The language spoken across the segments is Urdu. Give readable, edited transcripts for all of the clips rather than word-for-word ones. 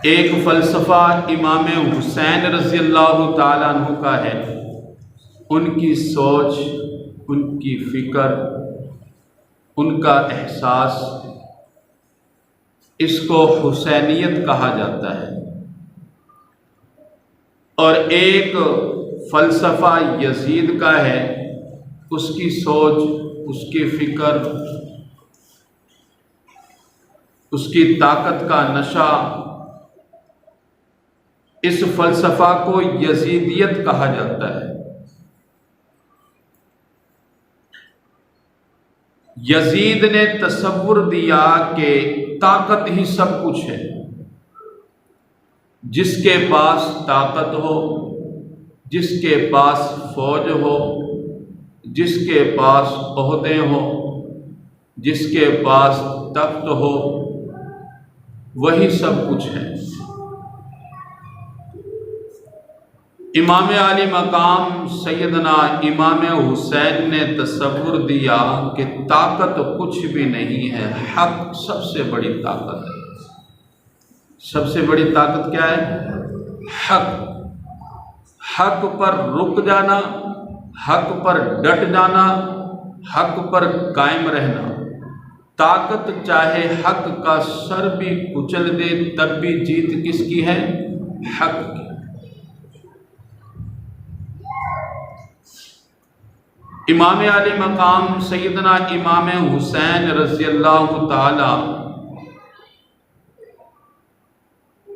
ایک فلسفہ امام حسین رضی اللہ تعالیٰ عنہ کا ہے۔ ان کی سوچ، ان کی فکر، ان کا احساس، اس کو حسینیت کہا جاتا ہے۔ اور ایک فلسفہ یزید کا ہے، اس کی سوچ، اس کی فکر، اس کی طاقت کا نشہ، اس فلسفہ کو یزیدیت کہا جاتا ہے۔ یزید نے تصور دیا کہ طاقت ہی سب کچھ ہے۔ جس کے پاس طاقت ہو، جس کے پاس فوج ہو، جس کے پاس عہدے ہوں، جس کے پاس تخت ہو، وہی سب کچھ ہے۔ امام عالی مقام سیدنا امام حسین نے تصور دیا کہ طاقت کچھ بھی نہیں ہے، حق سب سے بڑی طاقت ہے۔ سب سے بڑی طاقت کیا ہے؟ حق۔ حق پر رک جانا، حق پر ڈٹ جانا، حق پر قائم رہنا۔ طاقت چاہے حق کا سر بھی کچل دے تب بھی جیت کس کی ہے؟ حق کی۔ امام علی مقام سیدنا امام حسین رضی اللہ تعالی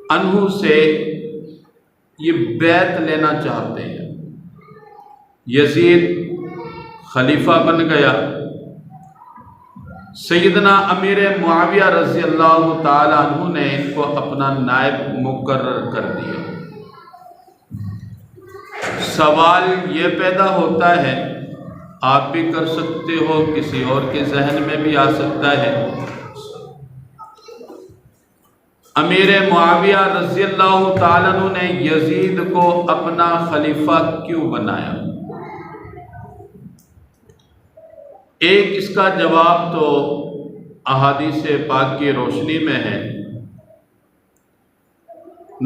عنہ سے یہ بیعت لینا چاہتے ہیں۔ یزید خلیفہ بن گیا، سیدنا امیر معاویہ رضی اللہ تعالی عنہ نے ان کو اپنا نائب مقرر کر دیا۔ سوال یہ پیدا ہوتا ہے، آپ بھی کر سکتے ہو، کسی اور کے ذہن میں بھی آ سکتا ہے، امیر معاویہ رضی اللہ تعالیٰ عنہ نے یزید کو اپنا خلیفہ کیوں بنایا؟ ایک اس کا جواب تو احادیث پاک کی روشنی میں ہے۔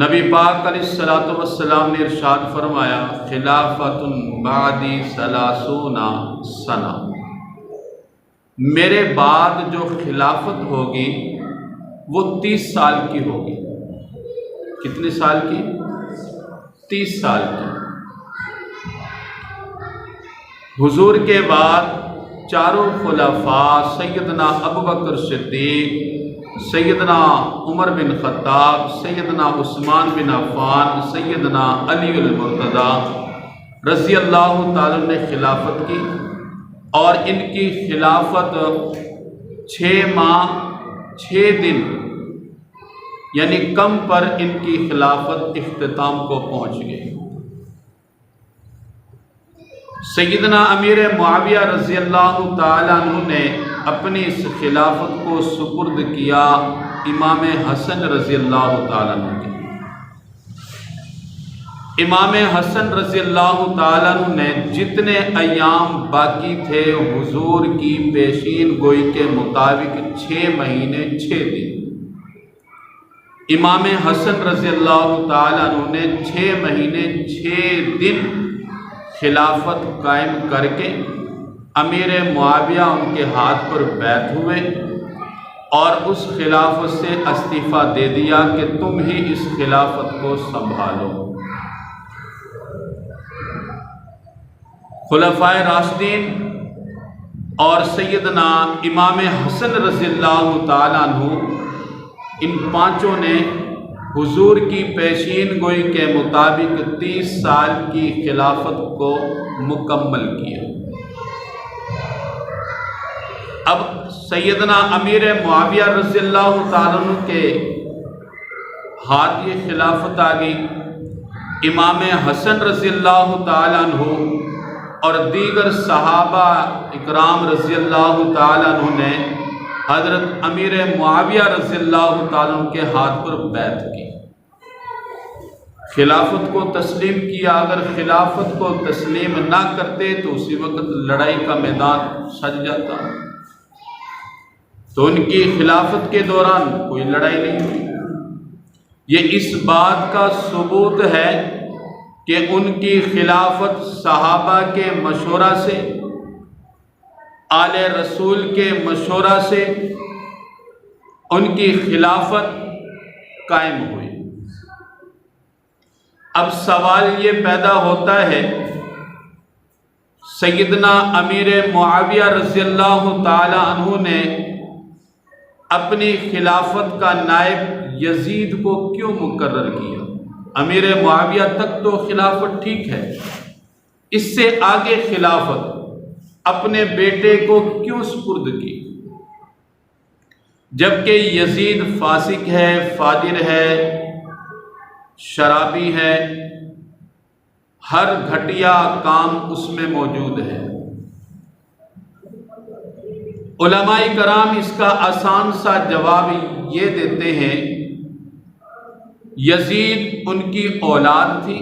نبی پاک علیہ الصلوۃ والسلام نے ارشاد فرمایا، خلافۃ بعدی 30 سنہ، میرے بعد جو خلافت ہوگی وہ 30 سال کی ہوگی۔ کتنے سال کی؟ 30 سال کی۔ حضور کے بعد چاروں خلفاء سیدنا ابوبکر صدیق، سیدنا عمر بن خطاب، سیدنا عثمان بن عفان، سیدنا علی المرتضی رضی اللہ تعالیٰ نے خلافت کی، اور ان کی خلافت 6 ماہ 6 دن یعنی کم پر ان کی خلافت اختتام کو پہنچ گئی۔ سیدنا امیر معاویہ رضی اللہ تعالیٰ عنہ نے اپنی اس خلافت کو سپرد کیا امام حسن رضی اللہ تعالیٰ عنہ کے۔ امام حسن رضی اللہ تعالیٰ عنہ نے جتنے ایام باقی تھے حضور کی پیشین گوئی کے مطابق 6 مہینے 6 دن، امام حسن رضی اللہ تعالیٰ عنہ نے 6 مہینے 6 دن خلافت قائم کر کے امیر معاویہ ان کے ہاتھ پر بیعت ہوئے اور اس خلافت سے استعفیٰ دے دیا کہ تم ہی اس خلافت کو سنبھالو۔ خلفائے راشدین اور سیدنا امام حسن رضی اللہ تعالیٰ عنہ، ان پانچوں نے حضور کی پیشین گوئی کے مطابق 30 سال کی خلافت کو مکمل کیا۔ اب سیدنا امیر معاویہ رضی اللہ تعالیٰ عنہ کے ہاتھ یہ خلافت آ گئی۔ امام حسن رضی اللہ تعالیٰ عنہ اور دیگر صحابہ اکرام رضی اللہ تعالیٰ عنہ نے حضرت امیر معاویہ رضی اللہ تعالیٰ عنہ کے ہاتھ پر بیعت کی، خلافت کو تسلیم کیا۔ اگر خلافت کو تسلیم نہ کرتے تو اسی وقت لڑائی کا میدان سج جاتا، تو ان کی خلافت کے دوران کوئی لڑائی نہیں ہوئی۔ یہ اس بات کا ثبوت ہے کہ ان کی خلافت صحابہ کے مشورہ سے، آل رسول کے مشورہ سے ان کی خلافت قائم ہوئی۔ اب سوال یہ پیدا ہوتا ہے، سیدنا امیر معاویہ رضی اللہ تعالی عنہ نے اپنی خلافت کا نائب یزید کو کیوں مقرر کیا؟ امیر معاویہ تک تو خلافت ٹھیک ہے، اس سے آگے خلافت اپنے بیٹے کو کیوں سپرد کی؟ جبکہ یزید فاسق ہے، فاجر ہے، شرابی ہے، ہر گھٹیا کام اس میں موجود ہے۔ علماء کرام اس کا آسان سا جواب یہ دیتے ہیں، یزید ان کی اولاد تھی،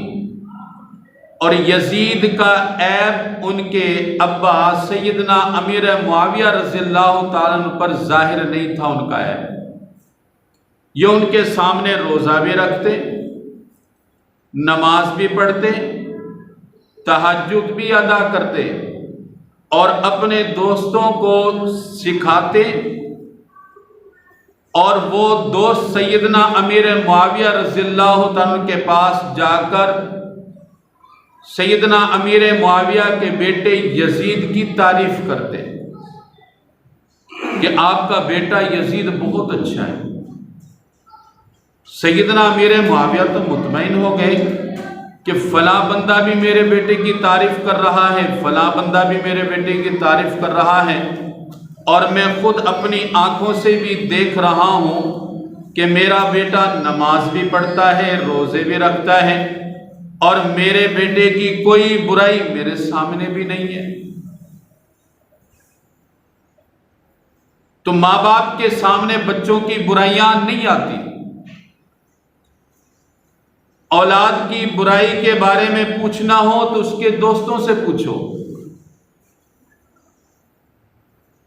اور یزید کا عیب ان کے ابا سیدنا امیر معاویہ رضی اللہ تعالیٰ عنہ پر ظاہر نہیں تھا۔ ان کا عیب یہ ان کے سامنے روزہ بھی رکھتے، نماز بھی پڑھتے، تہجد بھی ادا کرتے، اور اپنے دوستوں کو سکھاتے، اور وہ دوست سیدنا امیر معاویہ رضی اللہ تعالیٰ کے پاس جا کر سیدنا امیر معاویہ کے بیٹے یزید کی تعریف کرتے کہ آپ کا بیٹا یزید بہت اچھا ہے۔ سیدنا امیر معاویہ تو مطمئن ہو گئے کہ فلاں بندہ بھی میرے بیٹے کی تعریف کر رہا ہے، فلاں بندہ بھی میرے بیٹے کی تعریف کر رہا ہے، اور میں خود اپنی آنکھوں سے بھی دیکھ رہا ہوں کہ میرا بیٹا نماز بھی پڑھتا ہے، روزے بھی رکھتا ہے، اور میرے بیٹے کی کوئی برائی میرے سامنے بھی نہیں ہے۔ تو ماں باپ کے سامنے بچوں کی برائیاں نہیں آتی، اولاد کی برائی کے بارے میں پوچھنا ہو تو اس کے دوستوں سے پوچھو۔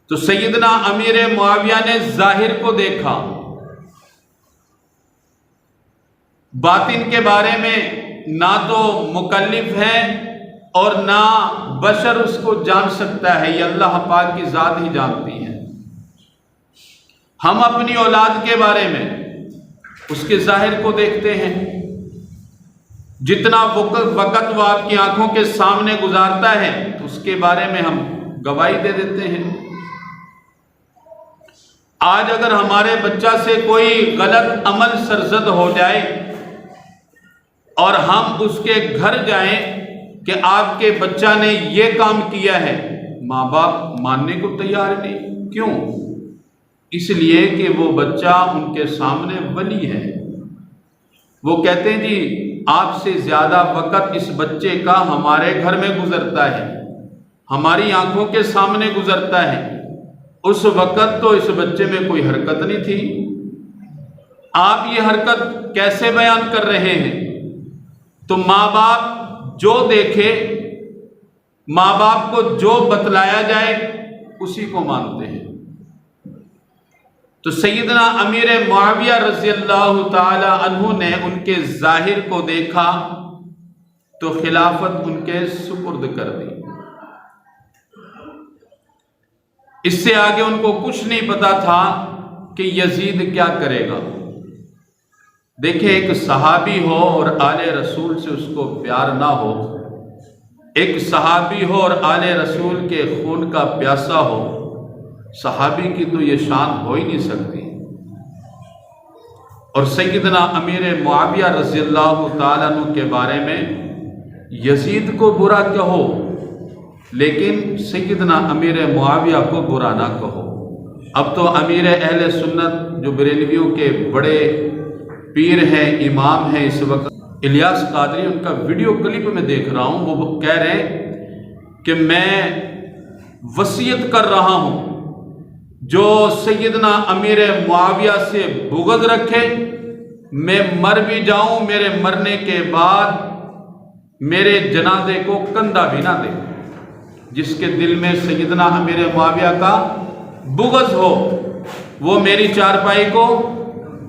تو سیدنا امیر معاویہ نے ظاہر کو دیکھا، باطن کے بارے میں نہ تو مکلف ہے اور نہ بشر اس کو جان سکتا ہے، یہ اللہ پاک کی ذات ہی جانتی ہے۔ ہم اپنی اولاد کے بارے میں اس کے ظاہر کو دیکھتے ہیں، جتنا وقت وہ آپ کی آنکھوں کے سامنے گزارتا ہے اس کے بارے میں ہم گواہی دے دیتے ہیں۔ آج اگر ہمارے بچہ سے کوئی غلط عمل سرزد ہو جائے اور ہم اس کے گھر جائیں کہ آپ کے بچہ نے یہ کام کیا ہے، ماں باپ ماننے کو تیار نہیں۔ کیوں؟ اس لیے کہ وہ بچہ ان کے سامنے ولی ہے۔ وہ کہتے ہیں جی آپ سے زیادہ وقت اس بچے کا ہمارے گھر میں گزرتا ہے، ہماری آنکھوں کے سامنے گزرتا ہے، اس وقت تو اس بچے میں کوئی حرکت نہیں تھی، آپ یہ حرکت کیسے بیان کر رہے ہیں؟ تو ماں باپ جو دیکھے، ماں باپ کو جو بتلایا جائے اسی کو مانتے ہیں۔ تو سیدنا امیر معاویہ رضی اللہ تعالی عنہ نے ان کے ظاہر کو دیکھا تو خلافت ان کے سپرد کر دی۔ اس سے آگے ان کو کچھ نہیں پتا تھا کہ یزید کیا کرے گا۔ دیکھیں، ایک صحابی ہو اور آل رسول سے اس کو پیار نہ ہو، ایک صحابی ہو اور آل رسول کے خون کا پیاسا ہو، صحابی کی تو یہ شان ہو ہی نہیں سکتی۔ اور سیدنا امیر معاویہ رضی اللہ تعالیٰ عنہ کے بارے میں یزید کو برا کہو لیکن سیدنا امیر معاویہ کو برا نہ کہو۔ اب تو امیر اہل سنت جو بریلویوں کے بڑے پیر ہیں، امام ہیں اس وقت، الیاس قادری، ان کا ویڈیو کلپ میں دیکھ رہا ہوں، وہ کہہ رہے ہیں کہ میں وصیت کر رہا ہوں جو سیدنا امیر معاویہ سے بغض رکھے، میں مر بھی جاؤں، میرے مرنے کے بعد میرے جنازے کو کندھا بھی نہ دے۔ جس کے دل میں سیدنا امیر معاویہ کا بغض ہو وہ میری چارپائی کو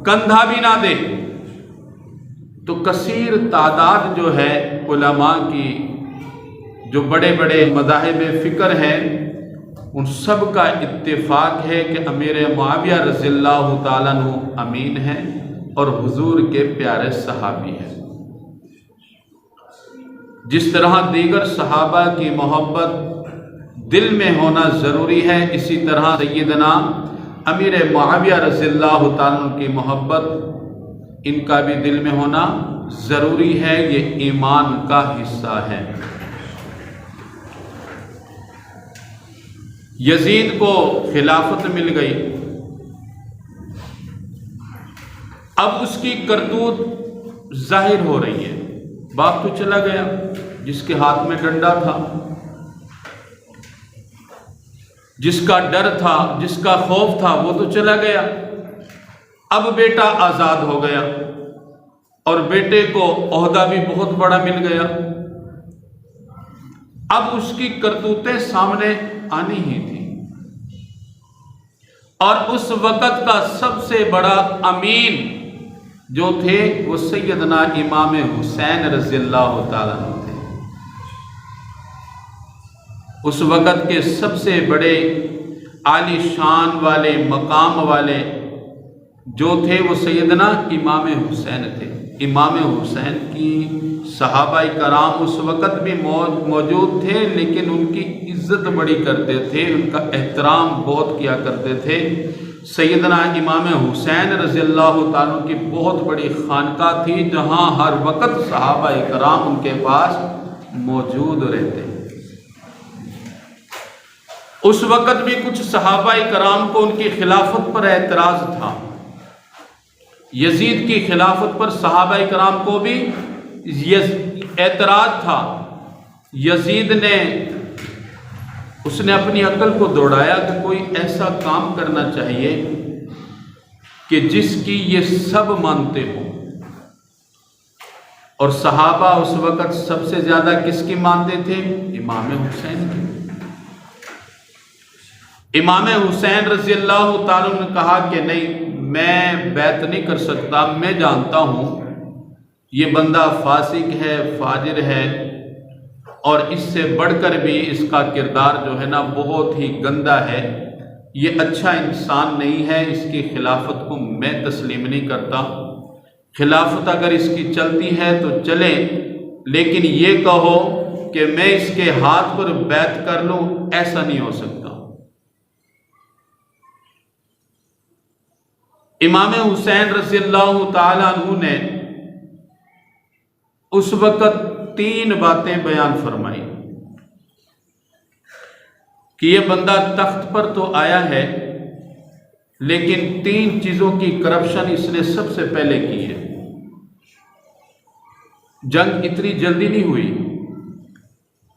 کندھا بھی نہ دے۔ تو کثیر تعداد جو ہے علماء کی، جو بڑے بڑے مذاہب فکر ہیں، ان سب کا اتفاق ہے کہ امیر معاویہ رضی اللہ تعالیٰ عنہ امین ہیں اور حضور کے پیارے صحابی ہیں۔ جس طرح دیگر صحابہ کی محبت دل میں ہونا ضروری ہے، اسی طرح سیدنا امیر معاویہ رضی اللہ تعالیٰ عنہ کی محبت ان کا بھی دل میں ہونا ضروری ہے، یہ ایمان کا حصہ ہے۔ یزید کو خلافت مل گئی، اب اس کی کرتوت ظاہر ہو رہی ہے۔ باپ تو چلا گیا، جس کے ہاتھ میں ڈنڈا تھا، جس کا ڈر تھا، جس کا خوف تھا، وہ تو چلا گیا۔ اب بیٹا آزاد ہو گیا اور بیٹے کو عہدہ بھی بہت بڑا مل گیا۔ اب اس کی کرتوتیں سامنے آنی ہی تھی، اور اس وقت کا سب سے بڑا امین جو تھے وہ سیدنا امام حسین رضی اللہ تعالیٰ عنہ تھے۔ اس وقت کے سب سے بڑے عالی شان والے مقام والے جو تھے وہ سیدنا امام حسین تھے۔ امام حسین کی صحابہ کرام اس وقت بھی موجود تھے، لیکن ان کی عزت بڑی کرتے تھے، ان کا احترام بہت کیا کرتے تھے۔ سیدنا امام حسین رضی اللہ تعالیٰ کی بہت بڑی خانقاہ تھی، جہاں ہر وقت صحابہ کرام ان کے پاس موجود رہتے۔ اس وقت بھی کچھ صحابہ کرام کو ان کی خلافت پر اعتراض تھا، یزید کی خلافت پر صحابہ کرام کو بھی اعتراض تھا۔ یزید نے اپنی عقل کو دوڑایا کہ کوئی ایسا کام کرنا چاہیے کہ جس کی یہ سب مانتے ہوں، اور صحابہ اس وقت سب سے زیادہ کس کی مانتے تھے؟ امام حسین کی۔ امام حسین رضی اللہ تعالیٰ نے کہا کہ نہیں، میں بیعت نہیں کر سکتا، میں جانتا ہوں یہ بندہ فاسق ہے، فاجر ہے، اور اس سے بڑھ کر بھی اس کا کردار جو ہے نا بہت ہی گندا ہے، یہ اچھا انسان نہیں ہے، اس کی خلافت کو میں تسلیم نہیں کرتا۔ خلافت اگر اس کی چلتی ہے تو چلے، لیکن یہ کہو کہ میں اس کے ہاتھ پر بیعت کر لوں، ایسا نہیں ہو سکتا۔ امام حسین رضی اللہ تعالیٰ عنہ نے اس وقت 3 باتیں بیان فرمائی کہ یہ بندہ تخت پر تو آیا ہے، لیکن 3 چیزوں کی کرپشن اس نے سب سے پہلے کی ہے۔ جنگ اتنی جلدی نہیں ہوئی،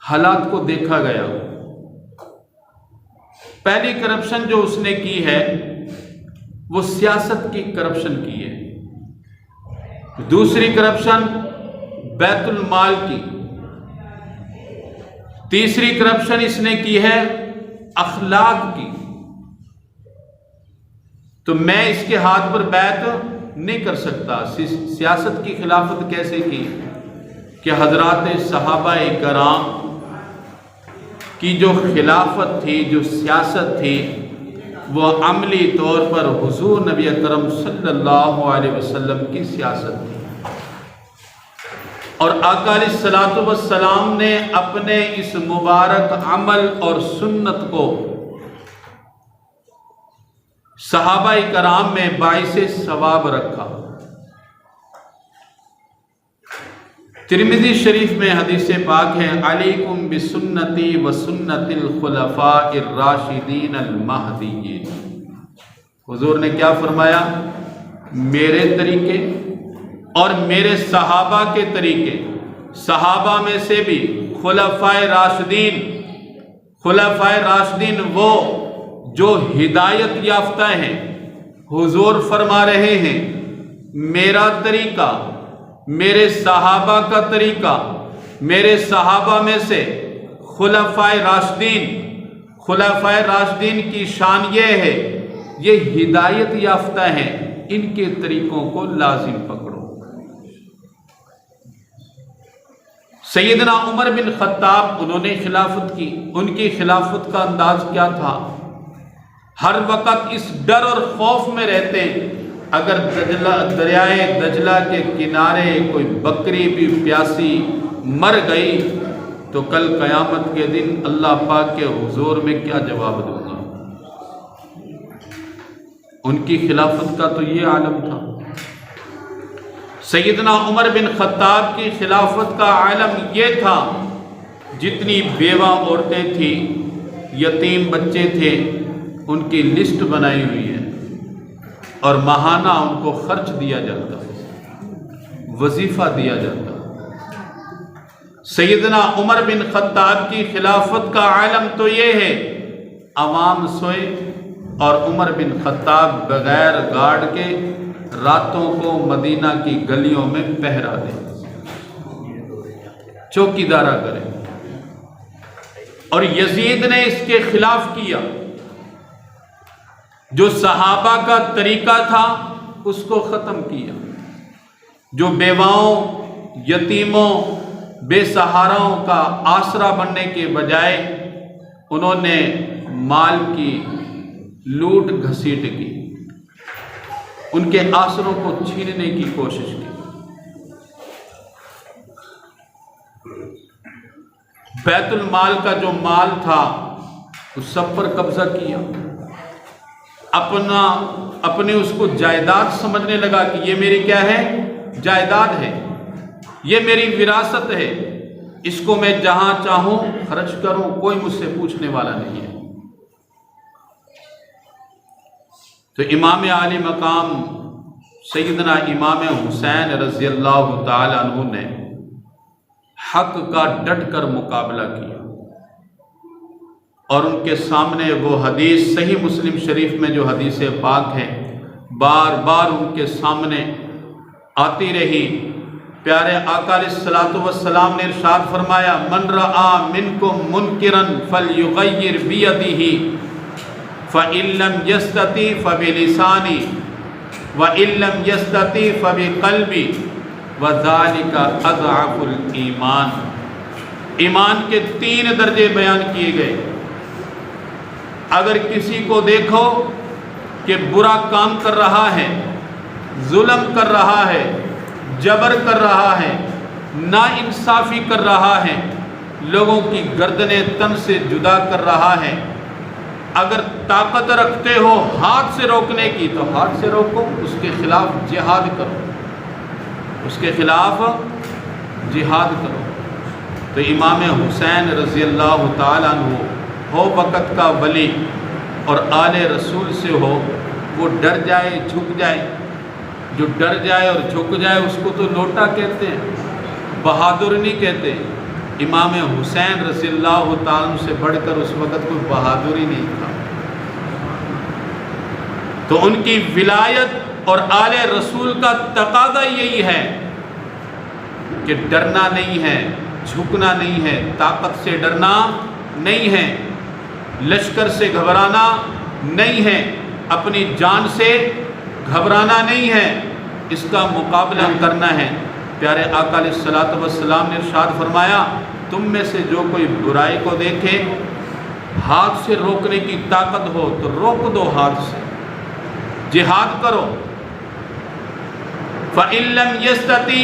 حالات کو دیکھا گیا۔ پہلی کرپشن جو اس نے کی ہے وہ سیاست کی کرپشن کی ہے۔ دوسری کرپشن بیت المال کی۔ تیسری کرپشن اس نے کی ہے اخلاق کی۔ تو میں اس کے ہاتھ پر بیعت نہیں کر سکتا۔ سیاست کی خلافت کیسے کی کہ حضرات صحابہ کرام کی جو خلافت تھی، جو سیاست تھی، وہ عملی طور پر حضور نبی اکرم صلی اللہ علیہ وسلم کی سیاست تھی، اور آقا علیہ الصلوۃ والسلام نے اپنے اس مبارک عمل اور سنت کو صحابہ کرام میں باعث ثواب رکھا۔ ترمذی شریف میں حدیث پاک ہے، علیکم بسنتی و سنت الخلفاء الراشدین المہدیین۔ حضور نے کیا فرمایا؟ میرے طریقے اور میرے صحابہ کے طریقے، صحابہ میں سے بھی خلفاء راشدین، خلفاء راشدین وہ جو ہدایت یافتہ ہیں۔ حضور فرما رہے ہیں میرا طریقہ، میرے صحابہ کا طریقہ، میرے صحابہ میں سے خلفاء راشدین، خلفاء راشدین کی شان یہ ہے، یہ ہدایت یافتہ ہیں، ان کے طریقوں کو لازم پکڑو۔ سیدنا عمر بن خطاب انہوں نے خلافت کی. ان کی خلافت کا انداز کیا تھا؟ ہر وقت اس ڈر اور خوف میں رہتے اگر دریائے دجلہ کے کنارے کوئی بکری بھی پیاسی مر گئی تو کل قیامت کے دن اللہ پاک کے حضور میں کیا جواب دوں گا. ان کی خلافت کا تو یہ عالم تھا. سیدنا عمر بن خطاب کی خلافت کا عالم یہ تھا، جتنی بیوہ عورتیں تھیں، یتیم بچے تھے، ان کی لسٹ بنائی ہوئی ہے اور ماہانہ ان کو خرچ دیا جاتا، وظیفہ دیا جاتا. سیدنا عمر بن خطاب کی خلافت کا عالم تو یہ ہے، عوام سوئے اور عمر بن خطاب بغیر گارڈ کے راتوں کو مدینہ کی گلیوں میں پہرا دیں، چوکیدارا کریں. اور یزید نے اس کے خلاف کیا. جو صحابہ کا طریقہ تھا اس کو ختم کیا. جو بیواؤں، یتیموں، بے سہاراؤں کا آسرا بننے کے بجائے انہوں نے مال کی لوٹ گھسیٹ کی، ان کے آسروں کو چھیننے کی کوشش کی. بیت المال کا جو مال تھا اس سب پر قبضہ کیا. اپنے اس کو جائیداد سمجھنے لگا کہ یہ میری کیا ہے؟ جائیداد ہے، یہ میری وراثت ہے، اس کو میں جہاں چاہوں خرچ کروں، کوئی مجھ سے پوچھنے والا نہیں ہے. تو امام عالی مقام سیدنا امام حسین رضی اللہ تعالی عنہ نے حق کا ڈٹ کر مقابلہ کیا اور ان کے سامنے وہ حدیث صحیح مسلم شریف میں جو حدیث پاک ہے بار بار ان کے سامنے آتی رہی. پیارے آقا علیہ الصلوۃ والسلام نے ارشاد فرمایا، من رآ منکم منکرا فلیغیر بیدہ فإن لم یستطع فبلسانہ وإن لم یستطع فبقلبہ وذالک اضعف الایمان. ایمان کے 3 درجے بیان کیے گئے. اگر کسی کو دیکھو کہ برا کام کر رہا ہے، ظلم کر رہا ہے، جبر کر رہا ہے، ناانصافی کر رہا ہے، لوگوں کی گردنیں تن سے جدا کر رہا ہے، اگر طاقت رکھتے ہو ہاتھ سے روکنے کی تو ہاتھ سے روکو، اس کے خلاف جہاد کرو، اس کے خلاف جہاد کرو. تو امام حسین رضی اللہ تعالیٰ عنہ ہو وقت کا ولی اور آل رسول سے ہو، وہ ڈر جائے جھک جائے. جو ڈر جائے اور جھک جائے اس کو تو لوٹا کہتے ہیں، بہادر نہیں کہتے. امام حسین رضی اللہ تعالیٰ عنہ سے بڑھ کر اس وقت کوئی بہادر ہی نہیں تھا. تو ان کی ولایت اور آل رسول کا تقاضا یہی ہے کہ ڈرنا نہیں ہے، جھکنا نہیں ہے، طاقت سے ڈرنا نہیں ہے، لشکر سے گھبرانا نہیں ہے، اپنی جان سے گھبرانا نہیں ہے، اس کا مقابلہ کرنا ہے. پیارے آقا علیہ الصلوۃ والسلام نے ارشاد فرمایا، تم میں سے جو کوئی برائی کو دیکھے، ہاتھ سے روکنے کی طاقت ہو تو روک دو، ہاتھ سے جہاد کرو. فَإِن لَّمْ يَسْتَطِعْ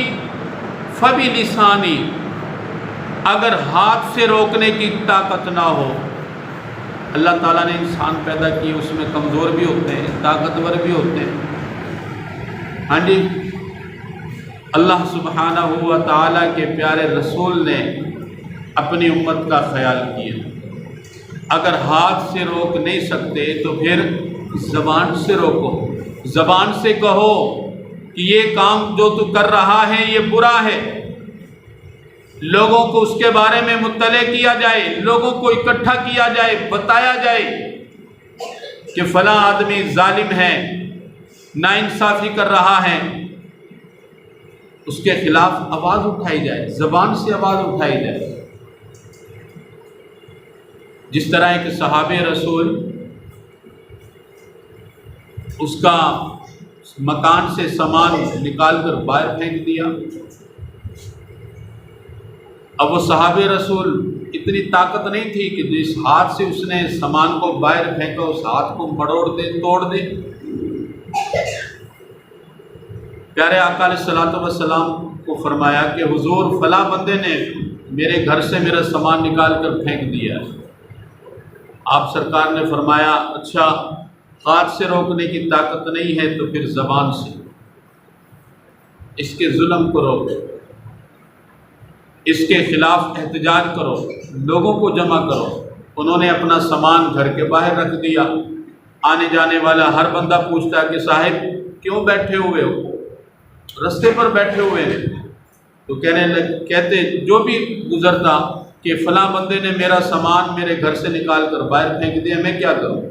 فَبِلِسَانِهِ، اگر ہاتھ سے روکنے کی طاقت نہ ہو. اللہ تعالیٰ نے انسان پیدا کیے، اس میں کمزور بھی ہوتے ہیں، طاقتور بھی ہوتے ہیں. ہاں جی، اللہ سبحانہ و تعالیٰ کے پیارے رسول نے اپنی امت کا خیال کیا. اگر ہاتھ سے روک نہیں سکتے تو پھر زبان سے روکو، زبان سے کہو کہ یہ کام جو تو کر رہا ہے یہ برا ہے. لوگوں کو اس کے بارے میں مطلع کیا جائے، لوگوں کو اکٹھا کیا جائے، بتایا جائے کہ فلاں آدمی ظالم ہے، ناانصافی کر رہا ہے. اس کے خلاف آواز اٹھائی جائے، زبان سے آواز اٹھائی جائے. جس طرح ایک صحابی رسول اس کا مکان سے سامان نکال کر باہر پھینک دیا، اب وہ صحابی رسول اتنی طاقت نہیں تھی کہ جس ہاتھ سے اس نے سامان کو باہر پھینکا اس ہاتھ کو مڑوڑ دے، توڑ دے۔ پیارے آقا علیہ الصلوۃ والسلام کو فرمایا کہ حضور فلاں بندے نے میرے گھر سے میرا سامان نکال کر پھینک دیا۔ آپ سرکار نے فرمایا اچھا، ہاتھ سے روکنے کی طاقت نہیں ہے تو پھر زبان سے اس کے ظلم کو روکو، اس کے خلاف احتجاج کرو، لوگوں کو جمع کرو۔ انہوں نے اپنا سامان گھر کے باہر رکھ دیا۔ آنے جانے والا ہر بندہ پوچھتا کہ صاحب کیوں بیٹھے ہوئے ہو، رستے پر بیٹھے ہوئے ہیں؟ تو کہتے جو بھی گزرتا کہ فلاں بندے نے میرا سامان میرے گھر سے نکال کر باہر پھینک دیا، میں کیا کروں؟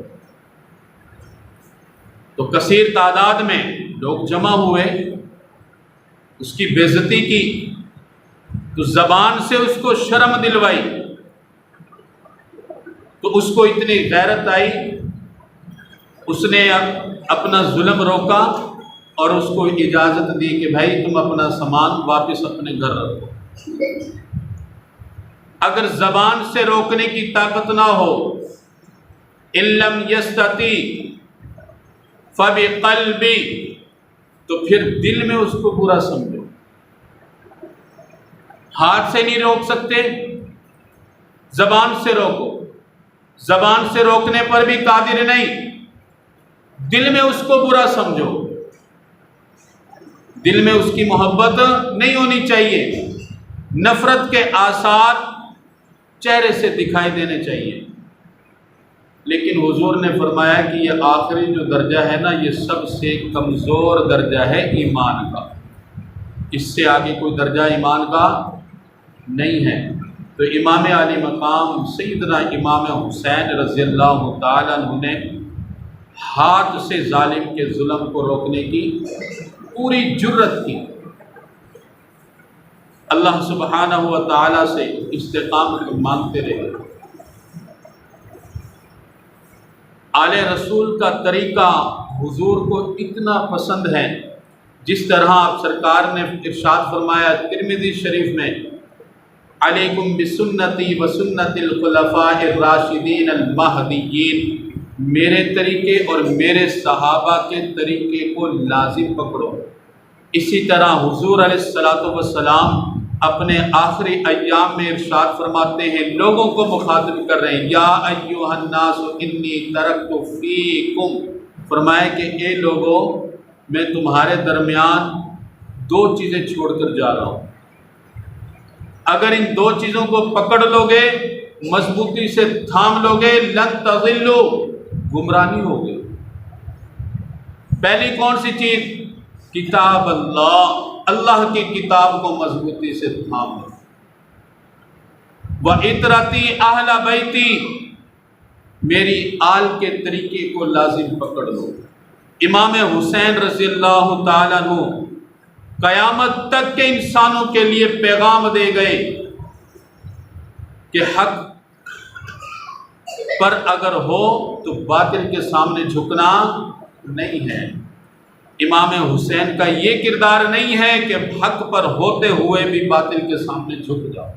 تو کثیر تعداد میں لوگ جمع ہوئے، اس کی بے عزتی کی، تو زبان سے اس کو شرم دلوائی، تو اس کو اتنی غیرت آئی، اس نے اپنا ظلم روکا اور اس کو اجازت دی کہ بھائی تم اپنا سامان واپس اپنے گھر رکھو۔ اگر زبان سے روکنے کی طاقت نہ ہو، ان لم یستطع فبقلبی، تو پھر دل میں اس کو برا سمجھو۔ ہاتھ سے نہیں روک سکتے، زبان سے روکو۔ زبان سے روکنے پر بھی قادر نہیں، دل میں اس کو برا سمجھو، دل میں اس کی محبت نہیں ہونی چاہیے، نفرت کے آثار چہرے سے دکھائی دینے چاہیے۔ لیکن حضور نے فرمایا کہ یہ آخری جو درجہ ہے نا، یہ سب سے کمزور درجہ ہے ایمان کا، اس سے آگے کوئی درجہ ایمان کا نہیں ہے۔ تو امام عالی مقام سیدنا امام حسین رضی اللہ تعالیٰ عنہ نے ہاتھ سے ظالم کے ظلم کو روکنے کی پوری جرت کی۔ اللہ سبحانہ و تعالیٰ سے استقامت مانگتے رہے۔ آل رسول کا طریقہ حضور کو اتنا پسند ہے، جس طرح آپ سرکار نے ارشاد فرمایا ترمذی شریف میں، علیکم بسنتی و سنت الخلفاء الراشدین المہدیین، میرے طریقے اور میرے صحابہ کے طریقے کو لازم پکڑو۔ اسی طرح حضور علیہ الصلوۃ والسلام اپنے آخری ایام میں ارشاد فرماتے ہیں، لوگوں کو مخاطب کر رہے ہیں، یا ایھا الناس انی ترکت فیکم، فرمایا کہ اے لوگوں میں تمہارے درمیان دو چیزیں چھوڑ کر جا رہا ہوں، اگر ان دو چیزوں کو پکڑ لو گے، مضبوطی سے تھام لو گے، لن تضلوا، گمراہ نہیں ہوگے۔ پہلی کون سی چیز؟ کتاب اللہ، اللہ کی کتاب کو مضبوطی سے تھام لو۔ وَعِتْرَتِي أَهْلَ بَيْتِي، میری آل کے طریقے کو لازم پکڑ لو۔ امام حسین رضی اللہ تعالیٰ عنہ قیامت تک کے انسانوں کے لیے پیغام دے گئے کہ حق پر اگر ہو تو باطل کے سامنے جھکنا نہیں ہے۔ امام حسین کا یہ کردار نہیں ہے کہ حق پر ہوتے ہوئے بھی باطل کے سامنے جھک جاؤ۔